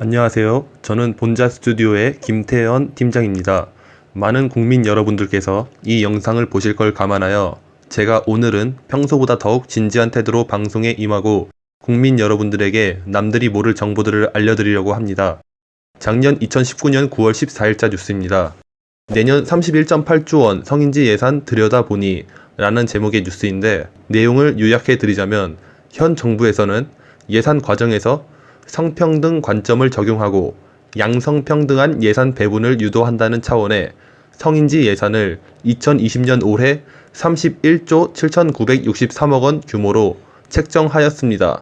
안녕하세요. 저는 본자 스튜디오의 김태현 팀장입니다. 많은 국민 여러분들께서 이 영상을 보실 걸 감안하여 제가 오늘은 평소보다 더욱 진지한 태도로 방송에 임하고 국민 여러분들에게 남들이 모를 정보들을 알려드리려고 합니다. 작년 2019년 9월 14일자 뉴스입니다. 내년 31.8조 원 성인지 예산 들여다보니 라는 제목의 뉴스인데, 내용을 요약해 드리자면 현 정부에서는 예산 과정에서 성평등 관점을 적용하고 양성평등한 예산 배분을 유도한다는 차원의 성인지 예산을 2020년 올해 31조 7,963억 원 규모로 책정하였습니다.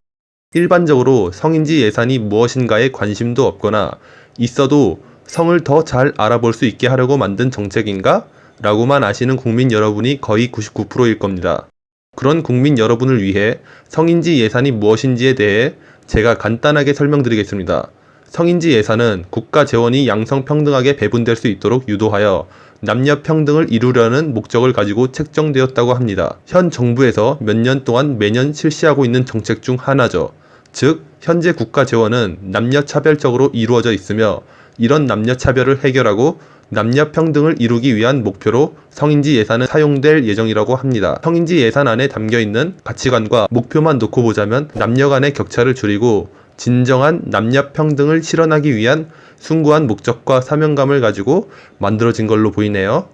일반적으로 성인지 예산이 무엇인가에 관심도 없거나 있어도 성을 더 잘 알아볼 수 있게 하려고 만든 정책인가? 라고만 아시는 국민 여러분이 거의 99%일 겁니다. 그런 국민 여러분을 위해 성인지 예산이 무엇인지에 대해 제가 간단하게 설명드리겠습니다. 성인지 예산은 국가 재원이 양성평등하게 배분될 수 있도록 유도하여 남녀 평등을 이루려는 목적을 가지고 책정되었다고 합니다. 현 정부에서 몇 년 동안 매년 실시하고 있는 정책 중 하나죠. 즉, 현재 국가 재원은 남녀 차별적으로 이루어져 있으며, 이런 남녀 차별을 해결하고 남녀 평등을 이루기 위한 목표로 성인지 예산은 사용될 예정이라고 합니다. 성인지 예산안에 담겨있는 가치관과 목표만 놓고 보자면 남녀 간의 격차를 줄이고 진정한 남녀 평등을 실현하기 위한 숭고한 목적과 사명감을 가지고 만들어진 걸로 보이네요.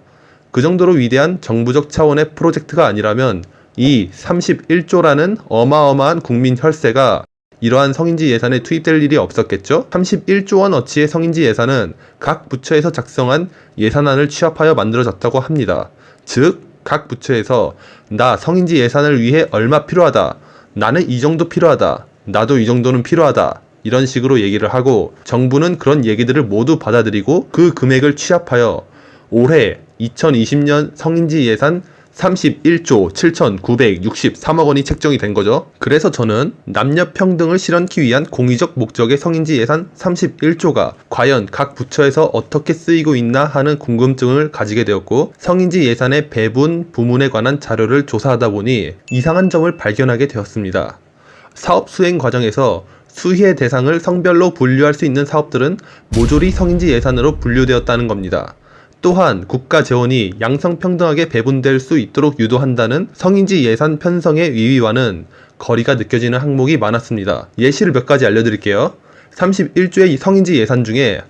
그 정도로 위대한 정부적 차원의 프로젝트가 아니라면 이 31조라는 어마어마한 국민 혈세가 이러한 성인지 예산에 투입될 일이 없었겠죠? 31조 원 어치의 성인지 예산은 각 부처에서 작성한 예산안을 취합하여 만들어졌다고 합니다. 즉, 각 부처에서 나 성인지 예산을 위해 얼마 필요하다, 나는 이 정도 필요하다, 나도 이 정도는 필요하다, 이런 식으로 얘기를 하고, 정부는 그런 얘기들을 모두 받아들이고 그 금액을 취합하여 올해 2020년 성인지 예산 31조 7,963억 원이 책정이 된 거죠. 그래서 저는 남녀 평등을 실현하기 위한 공의적 목적의 성인지 예산 31조가 과연 각 부처에서 어떻게 쓰이고 있나 하는 궁금증을 가지게 되었고, 성인지 예산의 배분, 부문에 관한 자료를 조사하다 보니 이상한 점을 발견하게 되었습니다. 사업 수행 과정에서 수혜 대상을 성별로 분류할 수 있는 사업들은 모조리 성인지 예산으로 분류되었다는 겁니다. 또한 국가 재원이 양성평등하게 배분될 수 있도록 유도한다는 성인지 예산 편성의 위위와는 거리가 느껴지는 항목이 많았습니다. 예시를 몇 가지 알려드릴게요. 31조의 성인지 예산 중에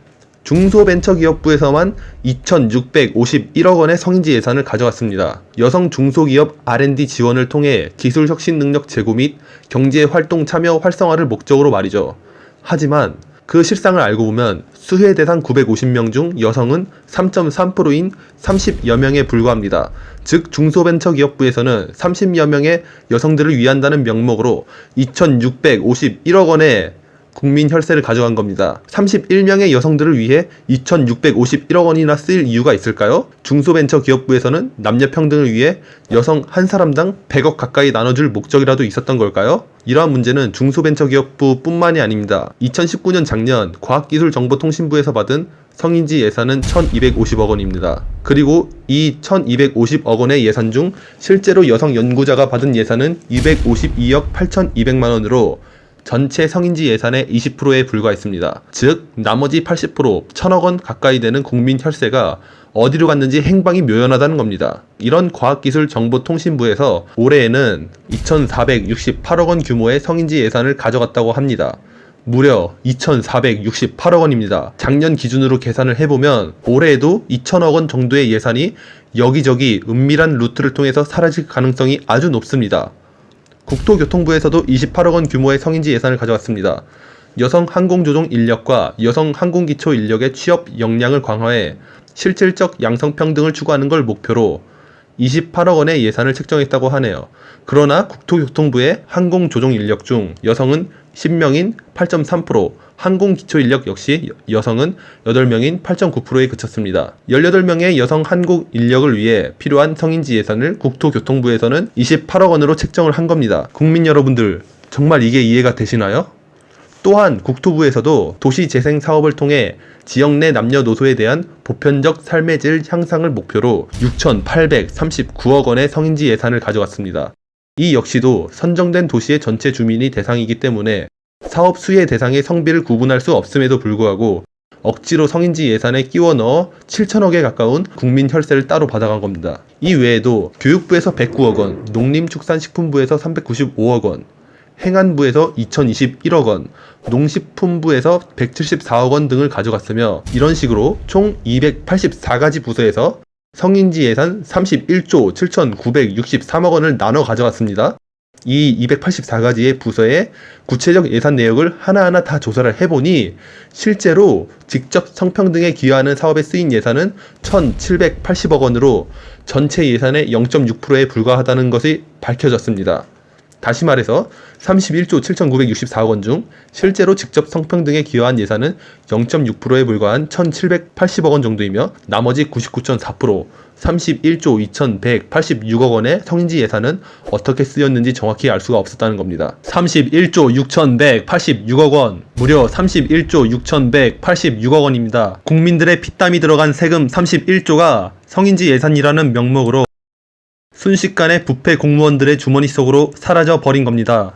중소벤처기업부에서만 2,651억 원의 성인지 예산을 가져갔습니다. 여성 중소기업 R&D 지원을 통해 기술혁신 능력 제고 및 경제활동 참여 활성화를 목적으로 말이죠. 하지만 그 실상을 알고 보면 수혜 대상 950명 중 여성은 3.3%인 30여 명에 불과합니다. 즉, 중소벤처기업부에서는 30여 명의 여성들을 위한다는 명목으로 2,651억 원의 국민 혈세를 가져간 겁니다. 31명의 여성들을 위해 2,651억 원이나 쓰일 이유가 있을까요? 중소벤처기업부에서는 남녀 평등을 위해 여성 한 사람당 100억 가까이 나눠줄 목적이라도 있었던 걸까요? 이러한 문제는 중소벤처기업부 뿐만이 아닙니다. 2019년 작년 과학기술정보통신부에서 받은 성인지 예산은 1,250억 원입니다. 그리고 이 1,250억 원의 예산 중 실제로 여성 연구자가 받은 예산은 252억 8,200만 원으로 전체 성인지 예산의 20%에 불과했습니다. 즉, 나머지 80%, 1,000억 원 가까이 되는 국민 혈세가 어디로 갔는지 행방이 묘연하다는 겁니다. 이런 과학기술정보통신부에서 올해에는 2,468억 원 규모의 성인지 예산을 가져갔다고 합니다. 무려 2,468억 원입니다. 작년 기준으로 계산을 해보면 올해에도 2,000억 원 정도의 예산이 여기저기 은밀한 루트를 통해서 사라질 가능성이 아주 높습니다. 국토교통부에서도 28억 원 규모의 성인지 예산을 가져갔습니다. 여성 항공조종 인력과 여성 항공기초 인력의 취업 역량을 강화해 실질적 양성평등을 추구하는 걸 목표로 28억 원의 예산을 책정했다고 하네요. 그러나 국토교통부의 항공조종 인력 중 여성은 10명인 8.3%, 항공기초인력 역시 여성은 8명인 8.9%에 그쳤습니다. 18명의 여성 항공 인력을 위해 필요한 성인지 예산을 국토교통부에서는 28억 원으로 책정을 한 겁니다. 국민 여러분들, 정말 이게 이해가 되시나요? 또한 국토부에서도 도시재생 사업을 통해 지역 내 남녀노소에 대한 보편적 삶의 질 향상을 목표로 6,839억 원의 성인지 예산을 가져갔습니다. 이 역시도 선정된 도시의 전체 주민이 대상이기 때문에 사업 수혜 대상의 성비를 구분할 수 없음에도 불구하고 억지로 성인지 예산에 끼워 넣어 7천억에 가까운 국민 혈세를 따로 받아간 겁니다. 이 외에도 교육부에서 109억 원, 농림축산식품부에서 395억 원, 행안부에서 2021억 원, 농식품부에서 174억 원 등을 가져갔으며 이런 식으로 총 284가지 부서에서 성인지 예산 31조 7,963억 원을 나눠 가져갔습니다. 이 284가지의 부서의 구체적 예산 내역을 하나하나 다 조사를 해보니 실제로 직접 성평등에 기여하는 사업에 쓰인 예산은 1,780억 원으로 전체 예산의 0.6%에 불과하다는 것이 밝혀졌습니다. 다시 말해서 31조 7,964억 원 중 실제로 직접 성평등에 기여한 예산은 0.6%에 불과한 1,780억 원 정도이며 나머지 99.4% 31조 2,186억 원의 성인지 예산은 어떻게 쓰였는지 정확히 알 수가 없었다는 겁니다. 31조 6,186억 원, 무려 31조 6,186억 원입니다. 국민들의 피땀이 들어간 세금 31조가 성인지 예산이라는 명목으로 순식간에 부패 공무원들의 주머니 속으로 사라져 버린 겁니다.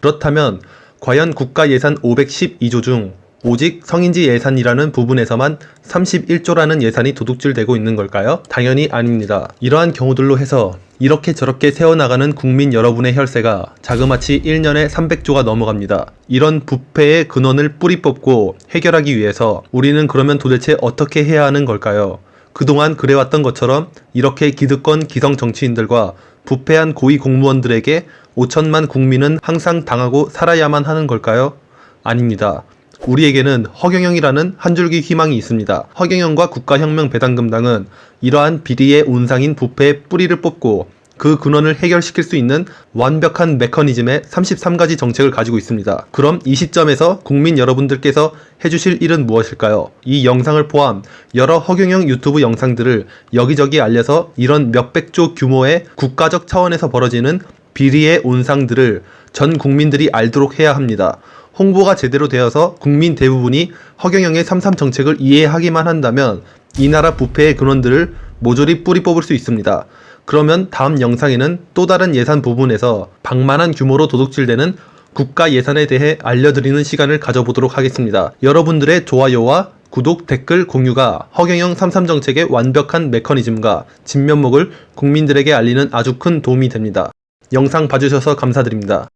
그렇다면 과연 국가 예산 512조 중 오직 성인지 예산이라는 부분에서만 31조라는 예산이 도둑질되고 있는 걸까요? 당연히 아닙니다. 이러한 경우들로 해서 이렇게 저렇게 세워나가는 국민 여러분의 혈세가 자그마치 1년에 300조가 넘어갑니다. 이런 부패의 근원을 뿌리 뽑고 해결하기 위해서 우리는 그러면 도대체 어떻게 해야 하는 걸까요? 그동안 그래왔던 것처럼 이렇게 기득권 기성 정치인들과 부패한 고위 공무원들에게 5천만 국민은 항상 당하고 살아야만 하는 걸까요? 아닙니다. 우리에게는 허경영이라는 한 줄기 희망이 있습니다. 허경영과 국가혁명배당금당은 이러한 비리의 온상인 부패의 뿌리를 뽑고 그 근원을 해결시킬 수 있는 완벽한 메커니즘의 33가지 정책을 가지고 있습니다. 그럼 이 시점에서 국민 여러분들께서 해주실 일은 무엇일까요? 이 영상을 포함 여러 허경영 유튜브 영상들을 여기저기 알려서 이런 몇백조 규모의 국가적 차원에서 벌어지는 비리의 온상들을 전 국민들이 알도록 해야 합니다. 홍보가 제대로 되어서 국민 대부분이 허경영의 33 정책을 이해하기만 한다면 이 나라 부패의 근원들을 모조리 뿌리 뽑을 수 있습니다. 그러면 다음 영상에는 또 다른 예산 부분에서 방만한 규모로 도둑질되는 국가 예산에 대해 알려드리는 시간을 가져보도록 하겠습니다. 여러분들의 좋아요와 구독, 댓글, 공유가 허경영 33 정책의 완벽한 메커니즘과 진면목을 국민들에게 알리는 아주 큰 도움이 됩니다. 영상 봐주셔서 감사드립니다.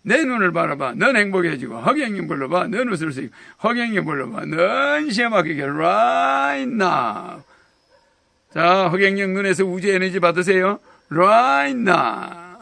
내 눈을 바라봐. 넌 행복해지고. 허경영 불러봐. 넌 웃을 수 있고. 허경영 불러봐. 넌 시험하게 right now. 자, 허경영 눈에서 우주 에너지 받으세요. right now.